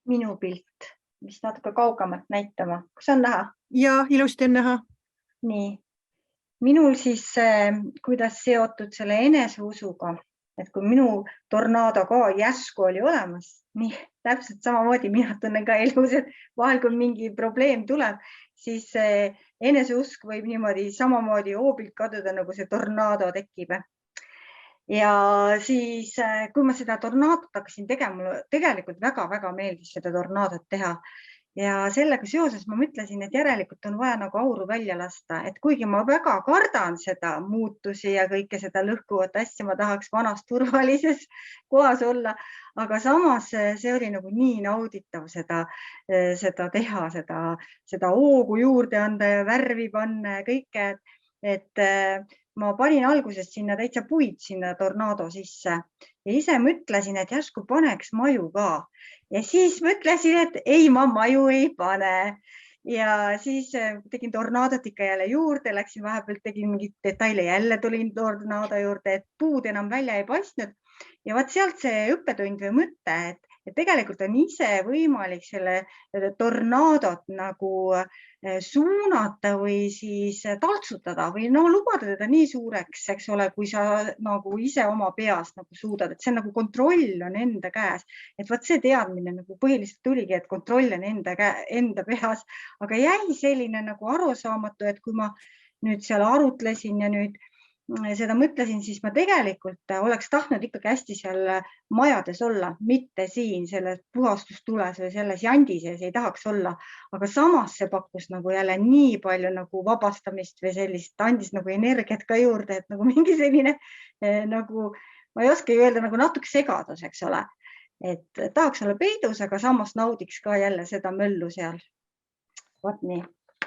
minu pilt, mis natuke kaugemalt näitama. Kas on näha? Ja ilusti on näha. Nii. Minul siis, kuidas seotud selle eneseusuga, et kui minu tornaado ka järsku oli olemas, nii täpselt samamoodi mina tunnen ka elus, et vahel kui mingi probleem tuleb, siis eneseusk võib niimoodi samamoodi hoobilt kaduda, nagu see tornaado tekib. Ja siis, kui ma seda tornaadot hakkasin tegema, mulle tegelikult väga-väga meeldis seda tornaadot teha. Ja sellega seoses ma mõtlesin, et järelikult on vaja nagu auru välja lasta, et kuigi ma väga kardan seda muutusi ja kõike seda lõhkuvat asja, ma tahaks vanas turvalises kohas olla, aga samas see oli nagu nii nauditav seda teha, seda hoogu juurde anda ja värvi panna ja kõike, et ma panin alguses sinna täitsa puid sinna tornaado sisse ja ise mõtlesin, et järsku paneks maju ka. Ja siis mõtlesin, et ei, ma maju ei pane. Ja siis tegin tornaadot ikka jälle juurde, läksin vahepealt, tegin mingit detaile, jälle tulin tornaado juurde, et puud enam välja ei paistnud. Ja vaat sealt see õppetund või mõte, et tegelikult on ise võimalik selle tornaadot nagu suunata või siis taltsutada või lubada teda nii suureks, eks ole, kui sa nagu ise oma peas nagu suudad, et see on nagu kontroll on enda käes. Et vaat see teadmine nagu põhiliselt tuligi, et kontroll on enda peas, aga jäi selline nagu arusaamatu, et kui ma nüüd seal arutlesin ja nüüd seda mõtlesin, siis ma tegelikult oleks tahtnud ikkagi hästi seal majades olla, mitte siin selles puhastustules või selles jandi sees ei tahaks olla, aga samas see pakkus nagu jälle nii palju nagu vabastamist või sellist, andis nagu energiat ka juurde, et nagu mingi selline nagu, ma ei oska öelda, nagu natuke segadus, eks ole, et tahaks olla peidus, aga samas naudiks ka jälle seda möllu seal. Vaat nii.